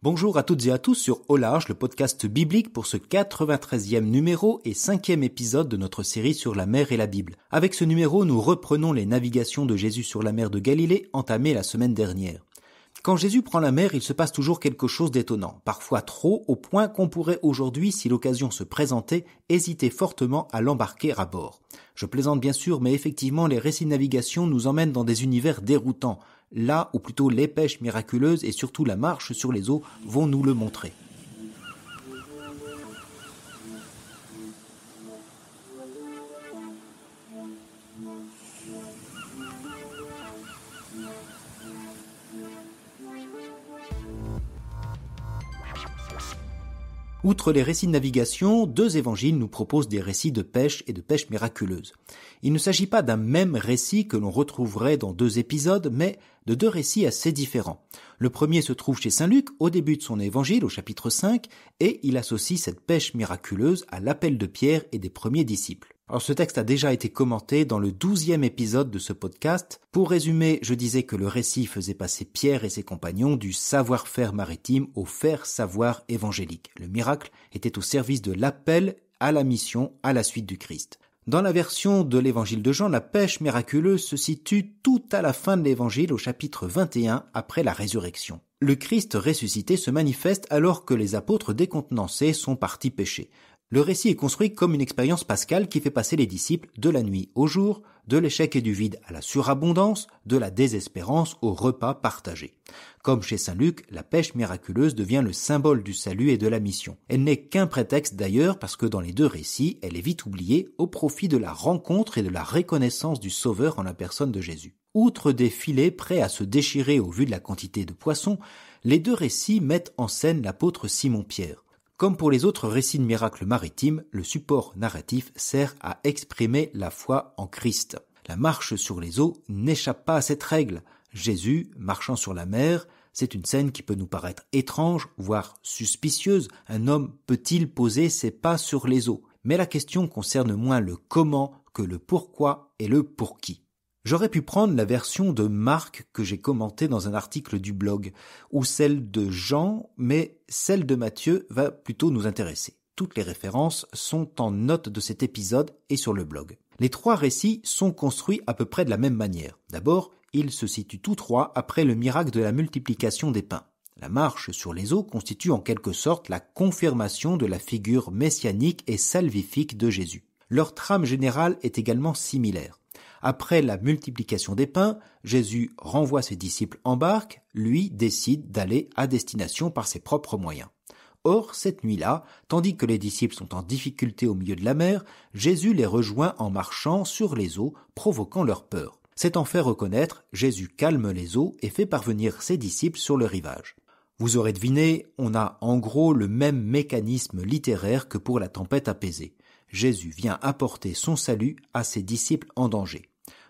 Bonjour à toutes et à tous sur Au Large, le podcast biblique pour ce 93e numéro et 5e épisode de notre série sur la mer et la Bible. Avec ce numéro, nous reprenons les navigations de Jésus sur la mer de Galilée entamées la semaine dernière. Quand Jésus prend la mer, il se passe toujours quelque chose d'étonnant, parfois trop, au point qu'on pourrait aujourd'hui, si l'occasion se présentait, hésiter fortement à l'embarquer à bord. Je plaisante bien sûr, mais effectivement, les récits de navigation nous emmènent dans des univers déroutants, là où plutôt les pêches miraculeuses et surtout la marche sur les eaux vont nous le montrer. Outre les récits de navigation, deux évangiles nous proposent des récits de pêche et de pêche miraculeuse. Il ne s'agit pas d'un même récit que l'on retrouverait dans deux épisodes, mais de deux récits assez différents. Le premier se trouve chez Saint Luc, au début de son évangile, au chapitre 5, et il associe cette pêche miraculeuse à l'appel de Pierre et des premiers disciples. Alors ce texte a déjà été commenté dans le 12e épisode de ce podcast. Pour résumer, je disais que le récit faisait passer Pierre et ses compagnons du savoir-faire maritime au faire-savoir évangélique. Le miracle était au service de l'appel à la mission à la suite du Christ. Dans la version de l'évangile de Jean, la pêche miraculeuse se situe tout à la fin de l'évangile au chapitre 21 après la résurrection. Le Christ ressuscité se manifeste alors que les apôtres décontenancés sont partis pêcher. Le récit est construit comme une expérience pascale qui fait passer les disciples de la nuit au jour, de l'échec et du vide à la surabondance, de la désespérance au repas partagé. Comme chez Saint Luc, la pêche miraculeuse devient le symbole du salut et de la mission. Elle n'est qu'un prétexte d'ailleurs parce que dans les deux récits, elle est vite oubliée au profit de la rencontre et de la reconnaissance du Sauveur en la personne de Jésus. Outre des filets prêts à se déchirer au vu de la quantité de poissons, les deux récits mettent en scène l'apôtre Simon-Pierre. Comme pour les autres récits de miracles maritimes, le support narratif sert à exprimer la foi en Christ. La marche sur les eaux n'échappe pas à cette règle. Jésus, marchant sur la mer, c'est une scène qui peut nous paraître étrange, voire suspicieuse. Un homme peut-il poser ses pas sur les eaux? Mais la question concerne moins le comment que le pourquoi et le pour qui. J'aurais pu prendre la version de Marc que j'ai commentée dans un article du blog, ou celle de Jean, mais celle de Matthieu va plutôt nous intéresser. Toutes les références sont en note de cet épisode et sur le blog. Les trois récits sont construits à peu près de la même manière. D'abord, ils se situent tous trois après le miracle de la multiplication des pains. La marche sur les eaux constitue en quelque sorte la confirmation de la figure messianique et salvifique de Jésus. Leur trame générale est également similaire. Après la multiplication des pains, Jésus renvoie ses disciples en barque, lui décide d'aller à destination par ses propres moyens. Or, cette nuit-là, tandis que les disciples sont en difficulté au milieu de la mer, Jésus les rejoint en marchant sur les eaux, provoquant leur peur. S'étant fait reconnaître, Jésus calme les eaux et fait parvenir ses disciples sur le rivage. Vous aurez deviné, on a en gros le même mécanisme littéraire que pour la tempête apaisée. Jésus vient apporter son salut à ses disciples en danger.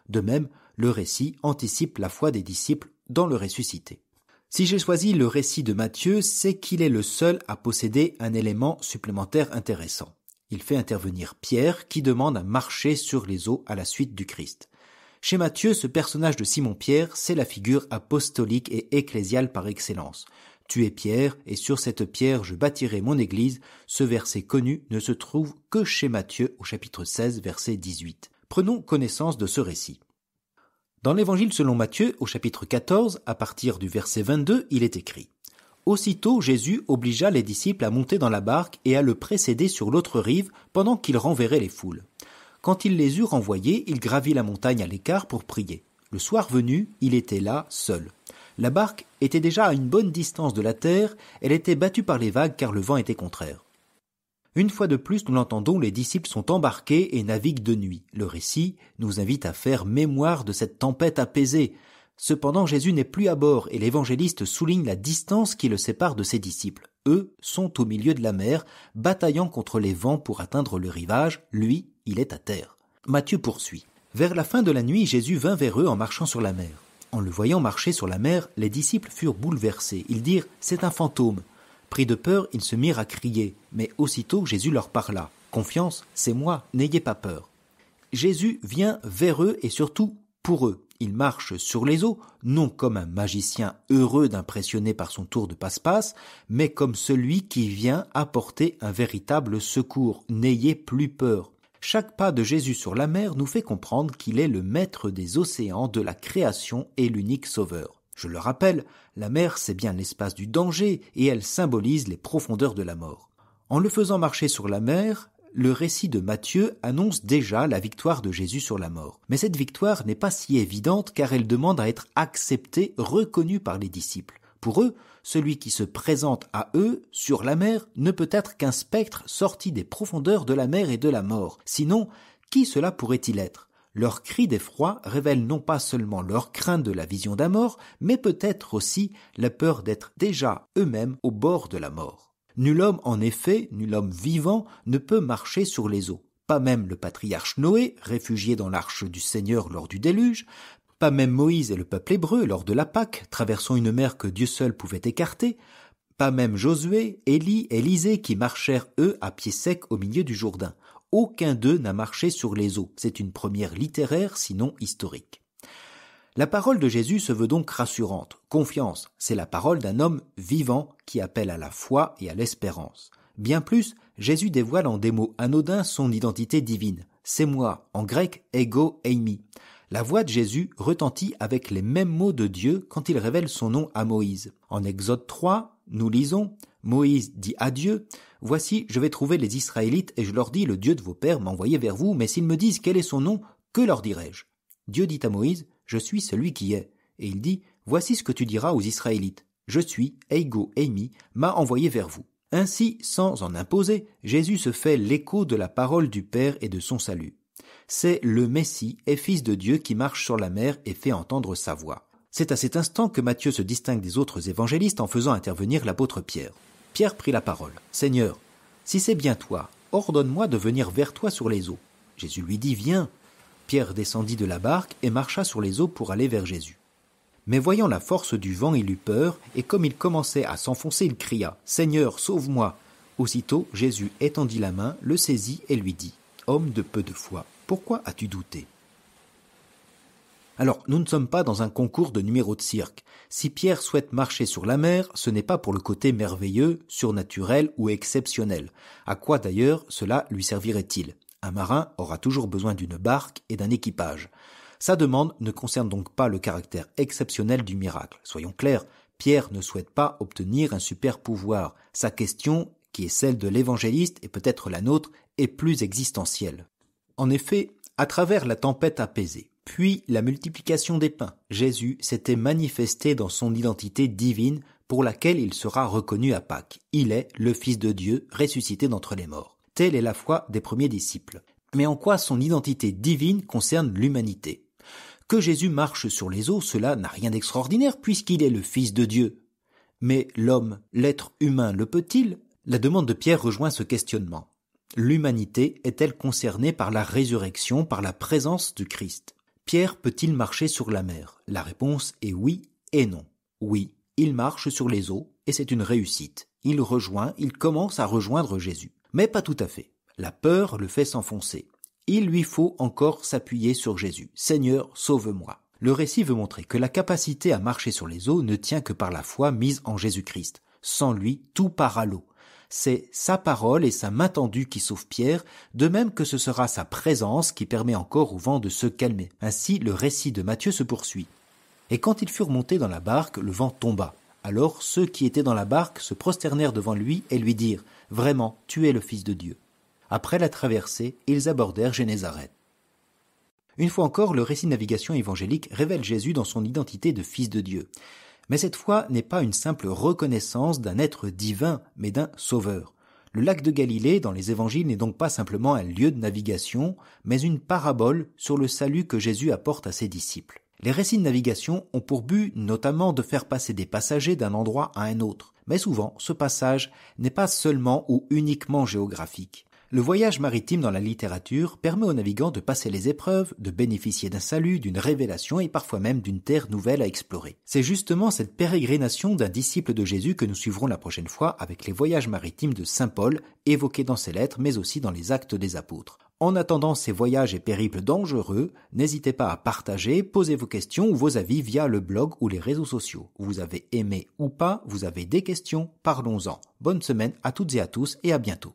De même, le récit anticipe la foi des disciples dans le ressuscité. Si j'ai choisi le récit de Matthieu, c'est qu'il est le seul à posséder un élément supplémentaire intéressant. Il fait intervenir Pierre qui demande à marcher sur les eaux à la suite du Christ. Chez Matthieu, ce personnage de Simon-Pierre, c'est la figure apostolique et ecclésiale par excellence. Tu es Pierre, et sur cette pierre je bâtirai mon église. Ce verset connu ne se trouve que chez Matthieu au chapitre 16, verset 18. Prenons connaissance de ce récit. Dans l'évangile selon Matthieu, au chapitre 14, à partir du verset 22, il est écrit « Aussitôt Jésus obligea les disciples à monter dans la barque et à le précéder sur l'autre rive pendant qu'il renverrait les foules. Quand il les eut renvoyés, il gravit la montagne à l'écart pour prier. Le soir venu, il était là, seul. La barque était déjà à une bonne distance de la terre, elle était battue par les vagues car le vent était contraire. Une fois de plus, nous l'entendons, les disciples sont embarqués et naviguent de nuit. Le récit nous invite à faire mémoire de cette tempête apaisée. Cependant, Jésus n'est plus à bord et l'évangéliste souligne la distance qui le sépare de ses disciples. Eux sont au milieu de la mer, bataillant contre les vents pour atteindre le rivage. Lui, il est à terre. Matthieu poursuit. Vers la fin de la nuit, Jésus vint vers eux en marchant sur la mer. En le voyant marcher sur la mer, les disciples furent bouleversés. Ils dirent « C'est un fantôme ». Pris de peur, ils se mirent à crier. Mais aussitôt Jésus leur parla. « Confiance, c'est moi, n'ayez pas peur ». Jésus vient vers eux et surtout pour eux. il marche sur les eaux, non comme un magicien heureux d'impressionner par son tour de passe-passe, mais comme celui qui vient apporter un véritable secours. N'ayez plus peur. Chaque pas de Jésus sur la mer nous fait comprendre qu'il est le maître des océans, de la création et l'unique sauveur. Je le rappelle, la mer c'est bien l'espace du danger et elle symbolise les profondeurs de la mort. En le faisant marcher sur la mer, le récit de Matthieu annonce déjà la victoire de Jésus sur la mort. Mais cette victoire n'est pas si évidente car elle demande à être acceptée, reconnue par les disciples. Pour eux, celui qui se présente à eux sur la mer ne peut être qu'un spectre sorti des profondeurs de la mer et de la mort. Sinon, qui cela pourrait-il être ? Leur cri d'effroi révèle non pas seulement leur crainte de la vision d'un mort, mais peut-être aussi la peur d'être déjà eux-mêmes au bord de la mort. Nul homme, en effet, nul homme vivant, ne peut marcher sur les eaux. Pas même le patriarche Noé, réfugié dans l'arche du Seigneur lors du déluge, pas même Moïse et le peuple hébreu lors de la Pâque, traversant une mer que Dieu seul pouvait écarter, pas même Josué, Élie, Élisée qui marchèrent eux à pied sec au milieu du Jourdain. Aucun d'eux n'a marché sur les eaux. C'est une première littéraire, sinon historique. La parole de Jésus se veut donc rassurante. Confiance, c'est la parole d'un homme vivant qui appelle à la foi et à l'espérance. Bien plus, Jésus dévoile en des mots anodins son identité divine. C'est moi, en grec, ego eimi. La voix de Jésus retentit avec les mêmes mots de Dieu quand il révèle son nom à Moïse. En Exode 3, nous lisons « Moïse dit à Dieu, « Voici, je vais trouver les Israélites et je leur dis, le Dieu de vos pères m'a envoyé vers vous, mais s'ils me disent quel est son nom, que leur dirai-je » Dieu dit à Moïse, « Je suis celui qui est. » Et il dit, « Voici ce que tu diras aux Israélites. Je suis, Eigo Eimi, m'a envoyé vers vous. » Ainsi, sans en imposer, Jésus se fait l'écho de la parole du Père et de son salut. C'est le Messie et Fils de Dieu qui marche sur la mer et fait entendre sa voix. C'est à cet instant que Matthieu se distingue des autres évangélistes en faisant intervenir l'apôtre Pierre. Pierre prit la parole. « Seigneur, si c'est bien toi, ordonne-moi de venir vers toi sur les eaux. » Jésus lui dit « Viens. » Pierre descendit de la barque et marcha sur les eaux pour aller vers Jésus. Mais voyant la force du vent, il eut peur, et comme il commençait à s'enfoncer, il cria « Seigneur, sauve-moi » Aussitôt, Jésus étendit la main, le saisit et lui dit « Homme de peu de foi, pourquoi as-tu douté ?» Alors, nous ne sommes pas dans un concours de numéros de cirque. Si Pierre souhaite marcher sur la mer, ce n'est pas pour le côté merveilleux, surnaturel ou exceptionnel. À quoi d'ailleurs cela lui servirait-il ? Un marin aura toujours besoin d'une barque et d'un équipage. Sa demande ne concerne donc pas le caractère exceptionnel du miracle. Soyons clairs, Pierre ne souhaite pas obtenir un super pouvoir. Sa question, qui est celle de l'évangéliste et peut-être la nôtre, est plus existentielle. En effet, à travers la tempête apaisée, puis la multiplication des pains, Jésus s'était manifesté dans son identité divine pour laquelle il sera reconnu à Pâques. Il est le Fils de Dieu ressuscité d'entre les morts. Telle est la foi des premiers disciples. Mais en quoi son identité divine concerne l'humanité ? Que Jésus marche sur les eaux, cela n'a rien d'extraordinaire puisqu'il est le Fils de Dieu. Mais l'homme, l'être humain, le peut-il ? La demande de Pierre rejoint ce questionnement. L'humanité est-elle concernée par la résurrection, par la présence du Christ ? Pierre peut-il marcher sur la mer ? La réponse est oui et non. Oui, il marche sur les eaux et c'est une réussite. Il commence à rejoindre Jésus. Mais pas tout à fait. La peur le fait s'enfoncer. Il lui faut encore s'appuyer sur Jésus. « Seigneur, sauve-moi » Le récit veut montrer que la capacité à marcher sur les eaux ne tient que par la foi mise en Jésus-Christ. Sans lui, tout part à l'eau. C'est sa parole et sa main tendue qui sauvent Pierre, de même que ce sera sa présence qui permet encore au vent de se calmer. Ainsi, le récit de Matthieu se poursuit. Et quand ils furent montés dans la barque, le vent tomba. Alors ceux qui étaient dans la barque se prosternèrent devant lui et lui dirent « Vraiment, tu es le Fils de Dieu ». Après la traversée, ils abordèrent Génézareth. Une fois encore, le récit de navigation évangélique révèle Jésus dans son identité de Fils de Dieu. Mais cette fois n'est pas une simple reconnaissance d'un être divin, mais d'un sauveur. Le lac de Galilée, dans les évangiles, n'est donc pas simplement un lieu de navigation, mais une parabole sur le salut que Jésus apporte à ses disciples. Les récits de navigation ont pour but notamment de faire passer des passagers d'un endroit à un autre. Mais souvent, ce passage n'est pas seulement ou uniquement géographique. Le voyage maritime dans la littérature permet aux navigants de passer les épreuves, de bénéficier d'un salut, d'une révélation et parfois même d'une terre nouvelle à explorer. C'est justement cette pérégrination d'un disciple de Jésus que nous suivrons la prochaine fois avec les voyages maritimes de saint Paul, évoqués dans ses lettres mais aussi dans les Actes des Apôtres. En attendant ces voyages et périples dangereux, n'hésitez pas à partager, poser vos questions ou vos avis via le blog ou les réseaux sociaux. Vous avez aimé ou pas, vous avez des questions, parlons-en. Bonne semaine à toutes et à tous et à bientôt.